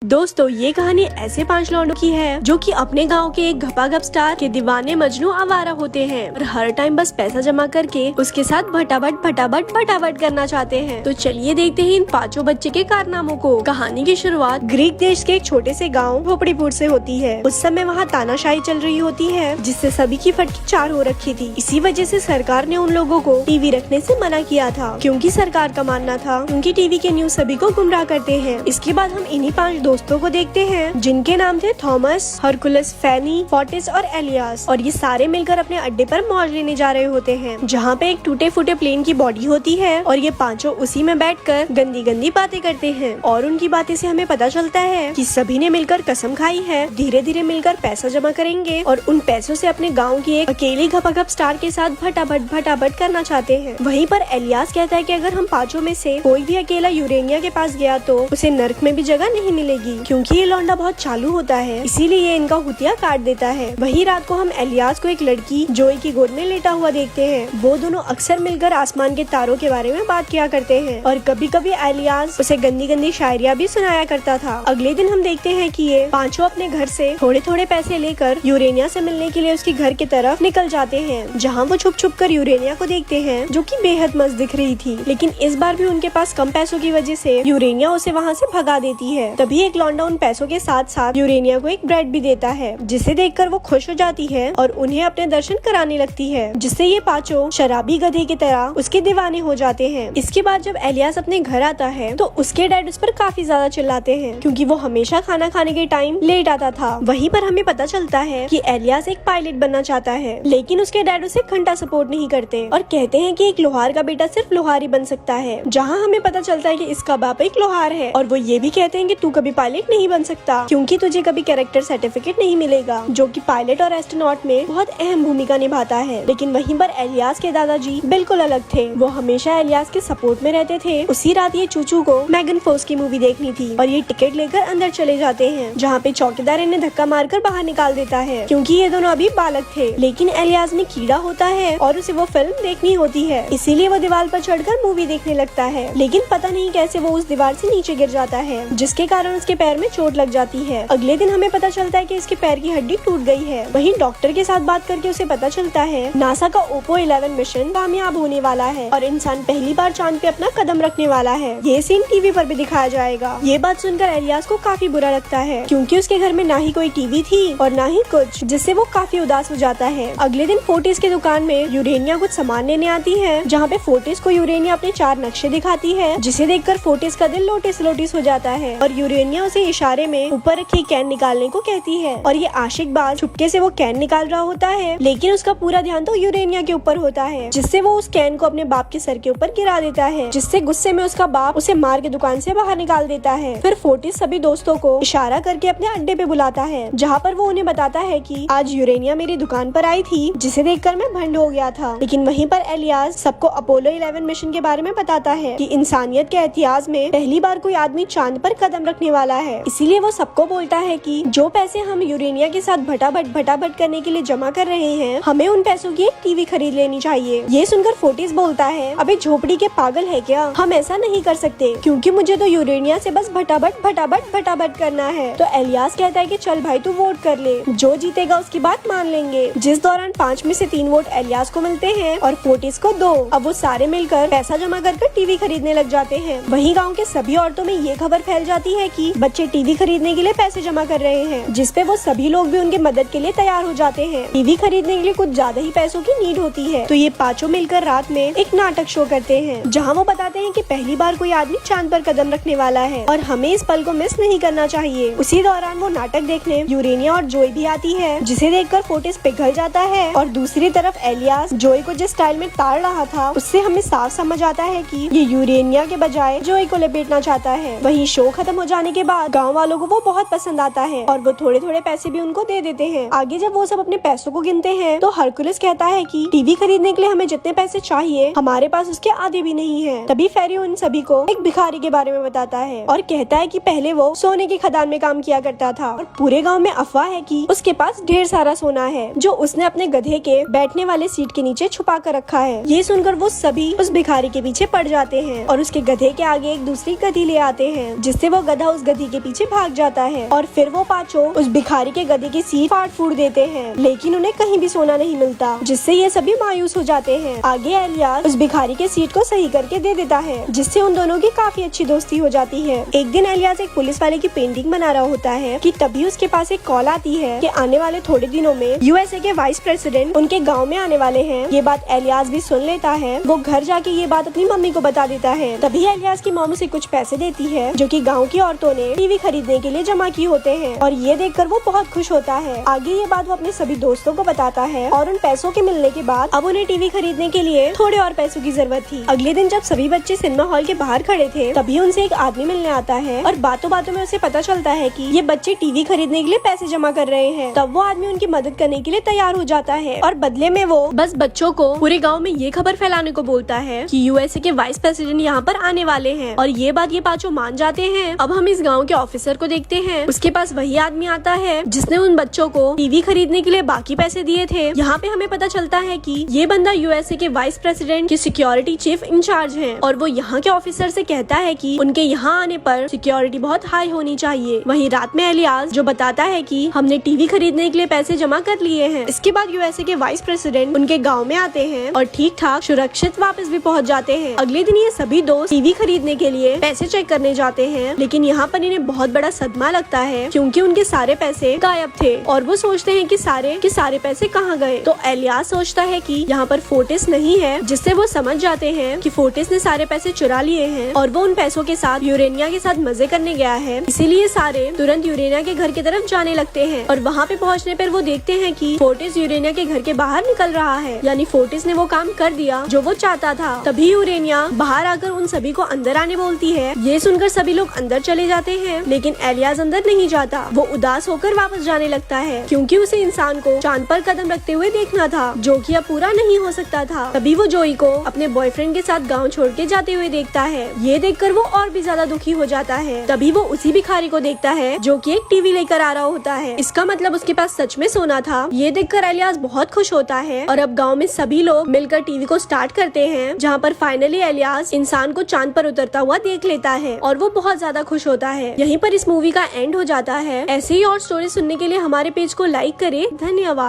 दोस्तों ये कहानी ऐसे 5 लौंडों की है जो कि अपने गांव के एक घपाघप स्टार के दीवाने मजनू आवारा होते हैं और हर टाइम बस पैसा जमा करके उसके साथ भटाभट करना चाहते हैं। तो चलिए देखते हैं इन 5 बच्चे के कारनामों को। कहानी की शुरुआत ग्रीक देश के एक छोटे से गाँव झोपड़ीपुर से होती है। उस समय वहाँ तानाशाही चल रही होती है जिससे सभी की फटकी 4 हो रखी थी। इसी वजह से सरकार ने उन लोगों को टीवी रखने से मना किया था, क्योंकि सरकार का मानना था उनकी टीवी के न्यूज सभी को गुमराह करते हैं। इसके बाद हम इन्हीं 5 दोस्तों को देखते हैं जिनके नाम थे थॉमस, हरकुलस, फैनी, फोर्टिस और एलियास। और ये सारे मिलकर अपने अड्डे पर मौज लेने जा रहे होते हैं, जहाँ पे एक टूटे फूटे प्लेन की बॉडी होती है और ये 5 उसी में बैठकर गंदी गंदी बातें करते हैं। और उनकी बातें से हमें पता चलता है कि सभी ने मिलकर कसम खाई है धीरे धीरे मिलकर पैसा जमा करेंगे और उन पैसों से अपने गाँव की एक अकेली घपाघप स्टार के साथ भटाभट करना चाहते हैं। वहीं पर एलियास कहता है कि अगर हम 5 में से कोई भी अकेला यूरेनिया के पास गया तो उसे नर्क में भी जगह नहीं मिलेगी, क्योंकि ये लौंडा बहुत चालू होता है, इसीलिए ये इनका हुतिया काट देता है। वही रात को हम एलियास को एक लड़की जोई की गोद में लेटा हुआ देखते हैं। वो दोनों अक्सर मिलकर आसमान के तारों के बारे में बात किया करते हैं और कभी कभी एलियास उसे गंदी गंदी शायरियाँ भी सुनाया करता था। अगले दिन हम देखते हैं कि ये 5 अपने घर से थोड़े थोड़े पैसे लेकर यूरेनिया से मिलने के लिए उसके घर की तरफ निकल जाते हैं, जहाँ वो छुप छुप कर यूरेनिया को देखते हैं जो कि बेहद मस्त दिख रही थी। लेकिन इस बार भी उनके पास कम पैसों की वजह से यूरेनिया उसे वहाँ से भगा देती है। तभी एक लौंडा उन पैसों के साथ साथ यूरेनिया को एक ब्रेड भी देता है, जिसे देखकर वो खुश हो जाती है और उन्हें अपने दर्शन कराने लगती है, जिससे ये 5 शराबी गधे की तरह उसके दीवाने हो जाते हैं। इसके बाद जब एलियास अपने घर आता है तो उसके डैड उस पर काफी ज्यादा चिल्लाते हैं, क्योंकि वो हमेशा खाना खाने के टाइम लेट आता था। वहीं पर हमें पता चलता है कि एलियास एक पायलट बनना चाहता है, लेकिन उसके डैड उसे घंटा सपोर्ट नहीं करते और कहते हैं कि एक लोहार का बेटा सिर्फ लोहार ही बन सकता है। जहाँ हमें पता चलता है कि इसका बाप एक लोहार है और वो ये भी कहते हैं कि तू कभी पायलट नहीं बन सकता, क्योंकि तुझे कभी कैरेक्टर सर्टिफिकेट नहीं मिलेगा, जो कि पायलट और एस्ट्रोनॉट में बहुत अहम भूमिका निभाता है। लेकिन वहीं पर एलियास के दादाजी बिल्कुल अलग थे। वो हमेशा एलियास के सपोर्ट में रहते थे। उसी रात ये चूचू को मैगन फोर्स की मूवी देखनी थी और ये टिकट लेकर अंदर चले जाते हैं, जहाँ पे चौकीदार इन्हें धक्का मारकर बाहर निकाल देता है, क्योंकि ये दोनों अभी बालक थे। लेकिन एलियास में कीड़ा होता है और उसे वो फिल्म देखनी होती है, इसीलिए वो दीवार पर चढ़कर मूवी देखने लगता है। लेकिन पता नहीं कैसे वो उस दीवार से नीचे गिर जाता है, जिसके कारण उसके पैर में चोट लग जाती है। अगले दिन हमें पता चलता है कि इसके पैर की हड्डी टूट गई है। वहीं डॉक्टर के साथ बात करके उसे पता चलता है नासा का ओपो 11 मिशन कामयाब होने वाला है और इंसान पहली बार चांद पे अपना कदम रखने वाला है। ये सीन टीवी पर भी दिखाया जाएगा। ये बात सुनकर एलियास को काफी बुरा लगता है, क्योंकि उसके घर में ना ही कोई टीवी थी और ना ही कुछ, जिससे वो काफी उदास हो जाता है। अगले दिन फोर्टिस की दुकान में यूरेनिया कुछ सामान लेने आती है, जहाँ पे फोर्टिस को यूरेनिया अपने 4 नक्शे दिखाती है, जिसे देखकर फोर्टिस का दिल लोटिस लोटिस हो जाता है और यूरेनिया उसे इशारे में ऊपर रखी कैन निकालने को कहती है। और ये आशिक बाज चुपके से वो कैन निकाल रहा होता है, लेकिन उसका पूरा ध्यान तो यूरेनिया के ऊपर होता है, जिससे वो उस कैन को अपने बाप के सर के ऊपर गिरा देता है, जिससे गुस्से में उसका बाप उसे मार के दुकान से बाहर निकाल देता है। फिर फोर्टिस सभी दोस्तों को इशारा करके अपने अड्डे पे बुलाता है, जहाँ पर वो उन्हें बताता है कि आज यूरेनिया मेरी दुकान पर आई थी, जिसे देखकर मैं भंड हो गया था। लेकिन वहीं पर एलियास सबको अपोलो 11 मिशन के बारे में बताता है कि इंसानियत के इतिहास में पहली बार कोई आदमी चांद पर कदम रखने वाला है। इसीलिए वो सबको बोलता है कि जो पैसे हम यूरेनिया के साथ भटाभट करने के लिए जमा कर रहे हैं, हमें उन पैसों की एक टीवी खरीद लेनी चाहिए। ये सुनकर फोर्टिस बोलता है, अबे झोपड़ी के पागल है क्या, हम ऐसा नहीं कर सकते, क्योंकि मुझे तो यूरेनिया से बस भटाभट करना है। तो एलियास कहता है कि चल भाई तू वोट कर ले, जो जीतेगा उसकी बात मान लेंगे। जिस दौरान 5 में से 3 वोट एलियास को मिलते हैं और फोर्टिस को 2। अब वो सारे मिलकर पैसा जमा कर टीवी खरीदने लग जाते हैं। वहीं गाँव के सभी औरतों में ये खबर फैल जाती है कि बच्चे टीवी खरीदने के लिए पैसे जमा कर रहे हैं, जिसपे वो सभी लोग भी उनके मदद के लिए तैयार हो जाते हैं। टीवी खरीदने के लिए कुछ ज्यादा ही पैसों की नीड होती है, तो ये 5 मिलकर रात में एक नाटक शो करते हैं, जहाँ वो बताते हैं कि पहली बार कोई आदमी चांद पर कदम रखने वाला है और हमें इस पल को मिस नहीं करना चाहिए। उसी दौरान वो नाटक देखने यूरेनिया और जोई भी आती है, जिसे देखकर फोर्टिस पिघल जाता है और दूसरी तरफ एलियास जोई को जिस स्टाइल में ताड़ रहा था, उससे हमें साफ समझ आता है कि ये यूरेनिया के बजाय जोई को लपेटना चाहता है। वहीं शो खत्म हो जाने के बाद गाँव वालों को वो बहुत पसंद आता है और वो थोड़े थोड़े पैसे भी उनको दे देते हैं। आगे जब वो सब अपने पैसों को गिनते हैं तो हरकुलस कहता है कि टीवी खरीदने के लिए हमें जितने पैसे चाहिए हमारे पास उसके आधे भी नहीं है। तभी फेरी उन सभी को एक भिखारी के बारे में बताता है और कहता है कि पहले वो सोने की खदान में काम किया करता था और पूरे गाँव में अफवाह है कि उसके पास ढेर सारा सोना है, जो उसने अपने गधे के बैठने वाले सीट के नीचे छुपा कर रखा है। ये सुनकर वो सभी उस भिखारी के पीछे पड़ जाते हैं और उसके गधे के आगे एक दूसरी गधी ले आते हैं, जिससे वो गधा उस गधी गधी के पीछे भाग जाता है और फिर वो पांचों उस भिखारी के गधे की सीट फाड़ फूड़ देते हैं, लेकिन उन्हें कहीं भी सोना नहीं मिलता, जिससे ये सभी मायूस हो जाते हैं। आगे एलियास उस भिखारी के सीट को सही करके दे देता है, जिससे उन दोनों की काफी अच्छी दोस्ती हो जाती है। एक दिन एलियास एक पुलिस वाले की पेंटिंग बना रहा होता है कि तभी उसके पास एक कॉल आती है कि आने वाले थोड़े दिनों में यूएसए के वाइस प्रेसिडेंट उनके गाँव में आने वाले हैं। ये बात एलियास भी सुन लेता है। वो घर जाके ये बात अपनी मम्मी को बता देता है। तभी एलियास की मॉम उसे कुछ पैसे देती है जो कि गांव की औरतों ने टीवी खरीदने के लिए जमा किए होते हैं, और ये देखकर वो बहुत खुश होता है। आगे ये बात वो अपने सभी दोस्तों को बताता है और उन पैसों के मिलने के बाद अब उन्हें टीवी खरीदने के लिए थोड़े और पैसों की जरूरत थी। अगले दिन जब सभी बच्चे सिनेमा हॉल के बाहर खड़े थे, तभी उनसे एक आदमी मिलने आता है और बातों बातों में उसे पता चलता है कि ये बच्चे टीवी खरीदने के लिए पैसे जमा कर रहे हैं। तब वो आदमी उनकी मदद करने के लिए तैयार हो जाता है और बदले में वो बस बच्चों को पूरे गाँव में ये खबर फैलाने को बोलता है कि यूएसए के वाइस प्रेसिडेंट यहाँ पर आने वाले हैं, और ये बात ये पांचों मान जाते हैं। अब हम इस गांव के ऑफिसर को देखते हैं। उसके पास वही आदमी आता है जिसने उन बच्चों को टीवी खरीदने के लिए बाकी पैसे दिए थे। यहाँ पे हमें पता चलता है कि ये बंदा यूएसए के वाइस प्रेसिडेंट की सिक्योरिटी चीफ इंचार्ज है, और वो यहाँ के ऑफिसर से कहता है कि उनके यहाँ आने पर सिक्योरिटी बहुत हाई होनी चाहिए। वहीं रात में एलियास जो बताता है कि हमने टीवी खरीदने के लिए पैसे जमा कर लिए हैं। इसके बाद यूएसए के वाइस प्रेसिडेंट उनके गाँव में आते हैं और ठीक ठाक सुरक्षित वापस भी पहुँच जाते हैं। अगले दिन ये सभी दोस्त टीवी खरीदने के लिए पैसे चेक करने जाते हैं, लेकिन यहाँ पर इन्हें बहुत बड़ा सदमा लगता है क्योंकि उनके सारे पैसे गायब थे, और वो सोचते हैं कि सारे पैसे कहाँ गए। तो एलियास सोचता है कि यहाँ पर फोर्टिस नहीं है, जिससे वो समझ जाते हैं कि फोर्टिस ने सारे पैसे चुरा लिए हैं और वो उन पैसों के साथ यूरेनिया के साथ मजे करने गया है। इसीलिए सारे तुरंत यूरेनिया के घर की तरफ जाने लगते हैं, और वहाँ पे पहुँचने पर वो देखते हैं कि फोर्टिस यूरेनिया के घर के बाहर निकल रहा है, यानी फोर्टिस ने वो काम कर दिया जो वो चाहता था। तभी यूरेनिया बाहर आकर उन सभी को अंदर आने बोलती है। ये सुनकर सभी लोग अंदर चले जाते हैं, लेकिन एलियास अंदर नहीं जाता। वो उदास होकर वापस जाने लगता है क्योंकि उसे इंसान को चांद पर कदम रखते हुए देखना था, जो कि अब पूरा नहीं हो सकता था। तभी वो जोई को अपने बॉयफ्रेंड के साथ गांव छोड़ के जाते हुए देखता है। ये देखकर वो और भी ज्यादा दुखी हो जाता है। तभी वो उसी भिखारी को देखता है जो कि एक टीवी लेकर आ रहा होता है। इसका मतलब उसके पास सच में सोना था। ये देखकर एलियास बहुत खुश होता है, और अब गाँव में सभी लोग मिलकर टीवी को स्टार्ट करते हैं, जहाँ पर फाइनली एलियास इंसान को चांद पर उतरता हुआ देख लेता है और वो बहुत ज्यादा खुश होता है। यहीं पर इस मूवी का एंड हो जाता है। ऐसे ही और स्टोरी सुनने के लिए हमारे पेज को लाइक करें। धन्यवाद।